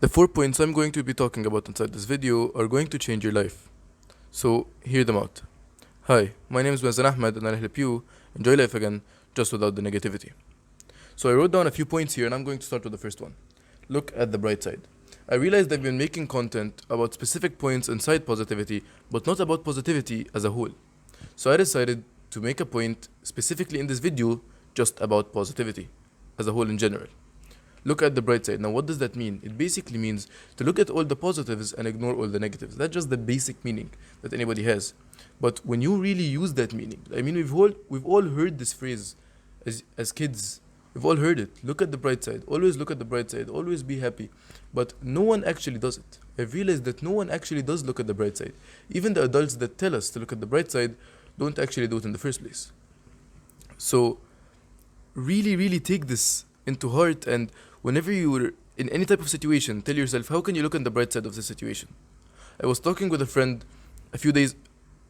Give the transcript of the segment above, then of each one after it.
The 4 points I'm going to be talking about inside this video are going to change your life. So, hear them out. Hi, my name is Mazen Ahmed and I'll help you enjoy life again just without the negativity. So, I wrote down a few points here and I'm going to start with the first one. Look at the bright side. I realized I've been making content about specific points inside positivity, but not about positivity as a whole. So, I decided to make a point specifically in this video just about positivity as a whole in general. Look at the bright side. Now, what does that mean? It basically means to look at all the positives and ignore all the negatives. That's just the basic meaning that anybody has. But when you really use that meaning, I mean, we've all heard this phrase as kids. We've all heard it. Look at the bright side. Always look at the bright side. Always be happy. But no one actually does it. I've realized that no one actually does look at the bright side. Even the adults that tell us to look at the bright side don't actually do it in the first place. So, really, really take this into heart, and whenever you're in any type of situation, tell yourself, how can you look on the bright side of the situation? I was talking with a friend a few days,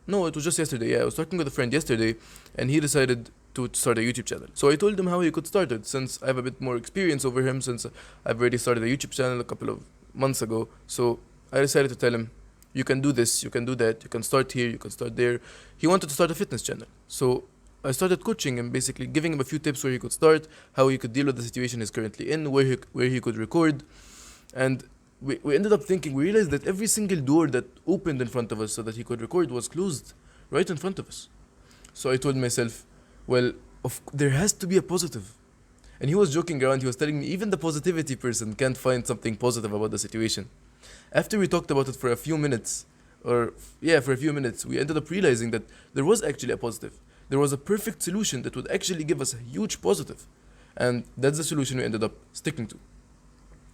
no, it was just yesterday. Yeah, I was talking with a friend yesterday, and he decided to start a YouTube channel. So I told him how he could start it, since I have a bit more experience over him, since I've already started a YouTube channel a couple of months ago. So I decided to tell him, you can do this, you can do that, you can start here, you can start there. He wanted to start a fitness channel. So I started coaching him, basically giving him a few tips where he could start, how he could deal with the situation he's currently in, where he could record. And we ended up thinking, we realized that every single door that opened in front of us so that he could record was closed right in front of us. So I told myself, well, there has to be a positive. And he was joking around, he was telling me even the positivity person can't find something positive about the situation. After we talked about it for a few minutes, we ended up realizing that there was actually a positive. There was a perfect solution that would actually give us a huge positive. And that's the solution we ended up sticking to.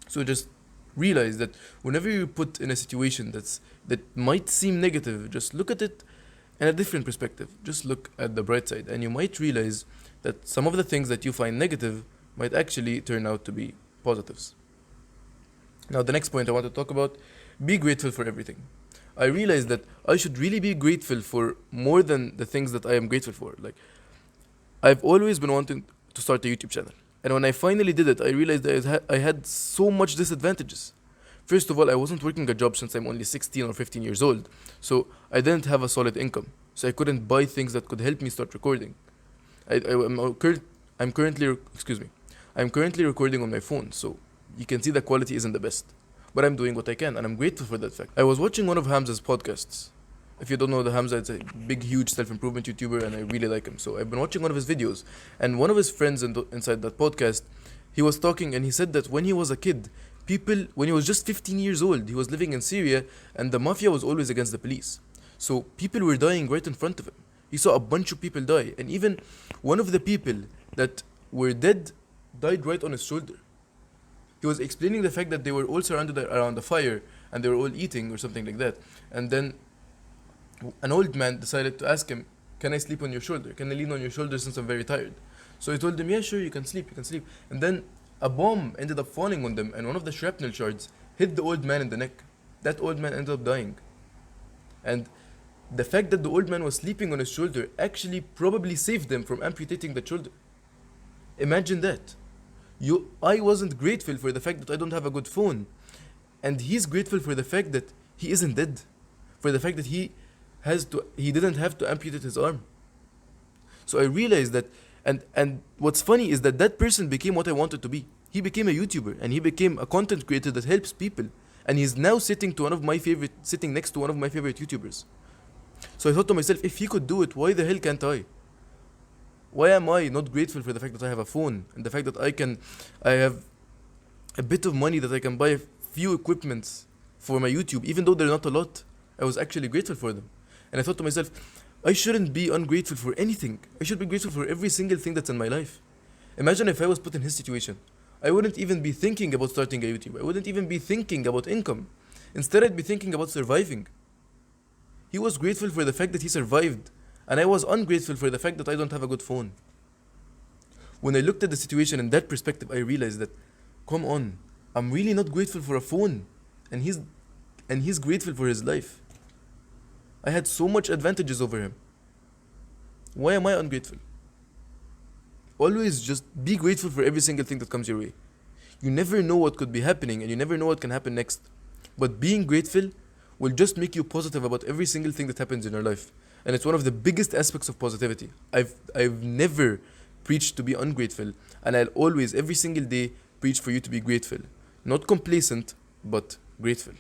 So just realize that whenever you're put in a situation that might seem negative, just look at it in a different perspective. Just look at the bright side, and you might realize that some of the things that you find negative might actually turn out to be positives. Now, the next point I want to talk about, be grateful for everything. I realized that I should really be grateful for more than the things that I am grateful for. Like, I've always been wanting to start a YouTube channel. And when I finally did it, I realized that I had so much disadvantages. First of all, I wasn't working a job since I'm only 16 or 15 years old. So I didn't have a solid income. So I couldn't buy things that could help me start recording. I'm currently, I'm currently recording on my phone. So you can see the quality isn't the best. But I'm doing what I can, and I'm grateful for that fact. I was watching one of Hamza's podcasts. If you don't know the Hamza, it's a big, huge self-improvement YouTuber, and I really like him. So I've been watching one of his videos, and one of his friends inside that podcast, he was talking, and he said that when he was a kid, when he was just 15 years old, he was living in Syria, and the mafia was always against the police. So people were dying right in front of him. He saw a bunch of people die, and even one of the people that were dead died right on his shoulder. He was explaining the fact that they were all surrounded around a fire and they were all eating or something like that. And then an old man decided to ask him, can I sleep on your shoulder? Can I lean on your shoulder since I'm very tired? So he told him, yeah, sure, you can sleep. And then a bomb ended up falling on them, and one of the shrapnel shards hit the old man in the neck. That old man ended up dying. And the fact that the old man was sleeping on his shoulder actually probably saved them from amputating the shoulder. Imagine that. I wasn't grateful for the fact that I don't have a good phone, and he's grateful for the fact that he isn't dead, for the fact that he didn't have to amputate his arm. So I realized that, and what's funny is that person became what I wanted to be. He became a YouTuber, and he became a content creator that helps people, and he's now sitting next to one of my favorite YouTubers. So I thought to myself, if he could do it, why the hell can't I? Why am I not grateful for the fact that I have a phone and the fact that I have a bit of money that I can buy a few equipments for my YouTube, even though they're not a lot? I was actually grateful for them. And I thought to myself, I shouldn't be ungrateful for anything. I should be grateful for every single thing that's in my life. Imagine if I was put in his situation. I wouldn't even be thinking about starting a YouTube. I wouldn't even be thinking about income. Instead, I'd be thinking about surviving. He was grateful for the fact that he survived, and I was ungrateful for the fact that I don't have a good phone. When I looked at the situation in that perspective, I realized that, come on, I'm really not grateful for a phone, and he's grateful for his life. I had so much advantages over him. Why am I ungrateful? Always just be grateful for every single thing that comes your way. You never know what could be happening and you never know what can happen next. But being grateful will just make you positive about every single thing that happens in your life. And it's one of the biggest aspects of positivity. I've never preached to be ungrateful, and I'll always, every single day, preach for you to be grateful. Not complacent, but grateful.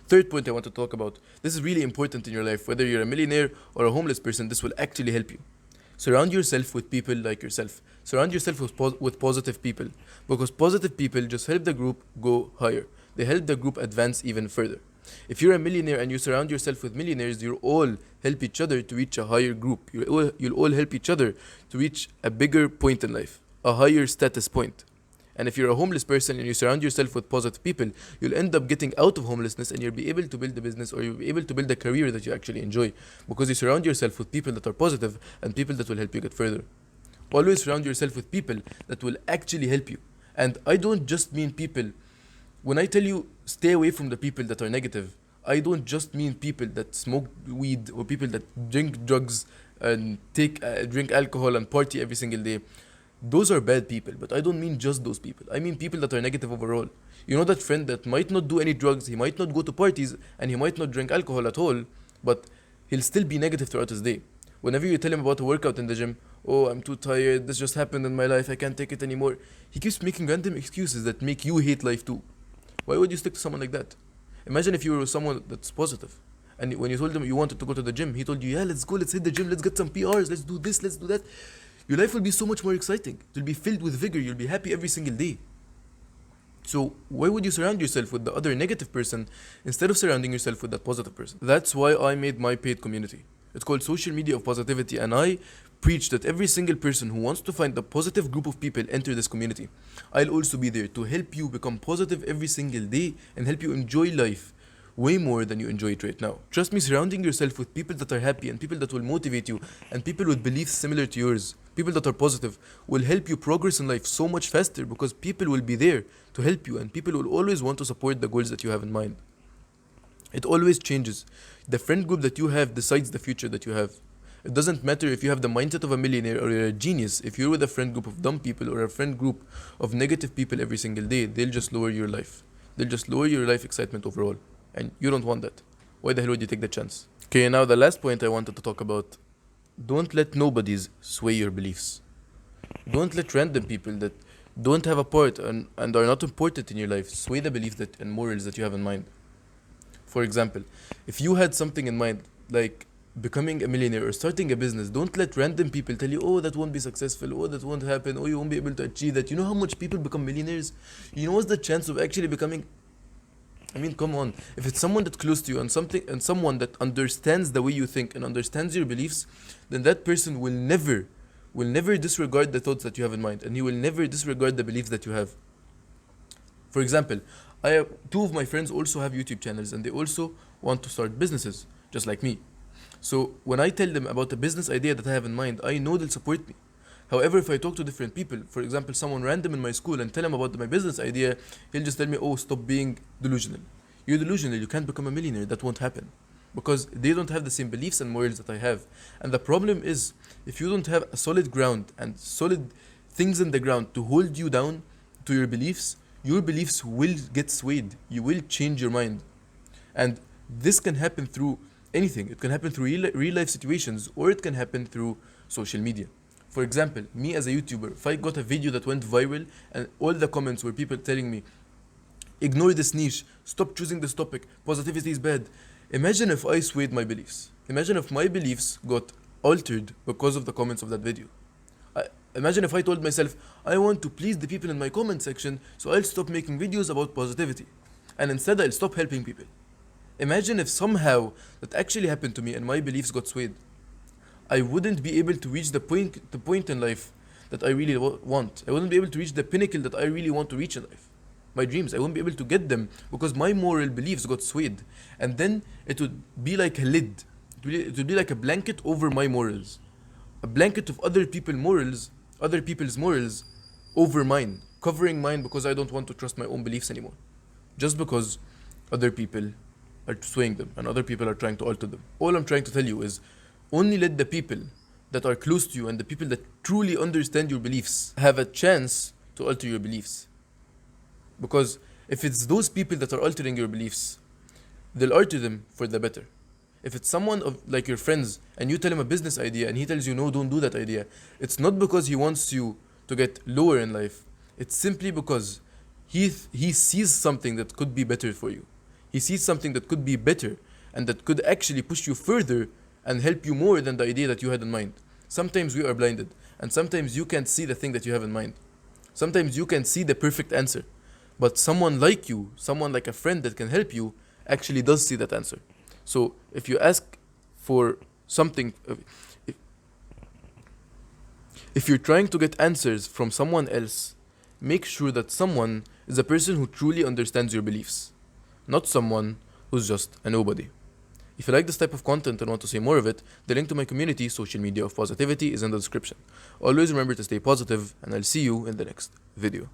Third point I want to talk about. This is really important in your life. Whether you're a millionaire or a homeless person, this will actually help you. Surround yourself with people like yourself. Surround yourself with positive people. Because positive people just help the group go higher. They help the group advance even further. If you're a millionaire and you surround yourself with millionaires, you'll all help each other to reach a higher group. You'll all help each other to reach a bigger point in life, a higher status point. And if you're a homeless person and you surround yourself with positive people, you'll end up getting out of homelessness and you'll be able to build a business, or you'll be able to build a career that you actually enjoy, because you surround yourself with people that are positive and people that will help you get further. Always surround yourself with people that will actually help you. And I don't just mean people. When I tell you stay away from the people that are negative, I don't just mean people that smoke weed or people that drink drugs and drink alcohol and party every single day. Those are bad people, but I don't mean just those people. I mean people that are negative overall. You know that friend that might not do any drugs, he might not go to parties, and he might not drink alcohol at all, but he'll still be negative throughout his day. Whenever you tell him about a workout in the gym, oh, I'm too tired, this just happened in my life, I can't take it anymore, he keeps making random excuses that make you hate life too. Why would you stick to someone like that? Imagine if you were someone that's positive, and when you told him you wanted to go to the gym, he told you, yeah, let's go, let's hit the gym, let's get some PRs, let's do this, let's do that. Your life will be so much more exciting. It will be filled with vigor. You'll be happy every single day. So why would you surround yourself with the other negative person instead of surrounding yourself with that positive person? That's why I made my paid community. It's called Social Media of Positivity, and I preach that every single person who wants to find a positive group of people enter this community. I'll also be there to help you become positive every single day and help you enjoy life way more than you enjoy it right now. Trust me, surrounding yourself with people that are happy and people that will motivate you and people with beliefs similar to yours, people that are positive, will help you progress in life so much faster, because people will be there to help you and people will always want to support the goals that you have in mind. It always changes. The friend group that you have decides the future that you have. It doesn't matter if you have the mindset of a millionaire or you're a genius. If you're with a friend group of dumb people or a friend group of negative people every single day, they'll just lower your life. They'll just lower your life excitement overall. And you don't want that. Why the hell would you take the chance? Okay, now the last point I wanted to talk about. Don't let nobodies sway your beliefs. Don't let random people that don't have a part and are not important in your life sway the beliefs and morals that you have in mind. For example, if you had something in mind, like becoming a millionaire or starting a business, don't let random people tell you, oh, that won't be successful, oh, that won't happen, oh, you won't be able to achieve that. You know how much people become millionaires? You know what's the chance of actually becoming... I mean, come on. If it's someone that's close to you and someone that understands the way you think and understands your beliefs, then that person will never disregard the thoughts that you have in mind, and he will never disregard the beliefs that you have. For example, two of my friends also have YouTube channels, and they also want to start businesses, just like me. So when I tell them about the business idea that I have in mind, I know they'll support me. However, if I talk to different people, for example, someone random in my school, and tell him about my business idea, he'll just tell me, oh, stop being delusional. You're delusional, you can't become a millionaire, that won't happen. Because they don't have the same beliefs and morals that I have. And the problem is, if you don't have a solid ground and solid things in the ground to hold you down to your beliefs will get swayed. You will change your mind. And this can happen through anything. It can happen through real life situations, or it can happen through social media. For example, me as a YouTuber, if I got a video that went viral and all the comments were people telling me, ignore this niche, stop choosing this topic, positivity is bad. Imagine if I swayed my beliefs. Imagine if my beliefs got altered because of the comments of that video. Imagine if I told myself, I want to please the people in my comment section, so I'll stop making videos about positivity. And instead I'll stop helping people. Imagine if somehow that actually happened to me and my beliefs got swayed. I wouldn't be able to reach the point in life that I really want. I wouldn't be able to reach the pinnacle that I really want to reach in life. My dreams, I wouldn't be able to get them because my moral beliefs got swayed. And then it would be like a lid. It would be like a blanket over my morals. A blanket of other people's morals over mine. Covering mine because I don't want to trust my own beliefs anymore. Just because other people are swaying them and other people are trying to alter them. All I'm trying to tell you is only let the people that are close to you and the people that truly understand your beliefs have a chance to alter your beliefs. Because if it's those people that are altering your beliefs, they'll alter them for the better. If it's someone like your friends and you tell him a business idea and he tells you no, don't do that idea, it's not because he wants you to get lower in life. It's simply because he sees something that could be better for you. He sees something that could be better and that could actually push you further and help you more than the idea that you had in mind. Sometimes we are blinded, and sometimes you can't see the thing that you have in mind. Sometimes you can see the perfect answer, but someone like you, someone like a friend that can help you, actually does see that answer. So if you ask for something, if you're trying to get answers from someone else, make sure that someone is a person who truly understands your beliefs, not someone who's just a nobody. If you like this type of content and want to see more of it, the link to my community, Social Media of Positivity, is in the description. Always remember to stay positive, and I'll see you in the next video.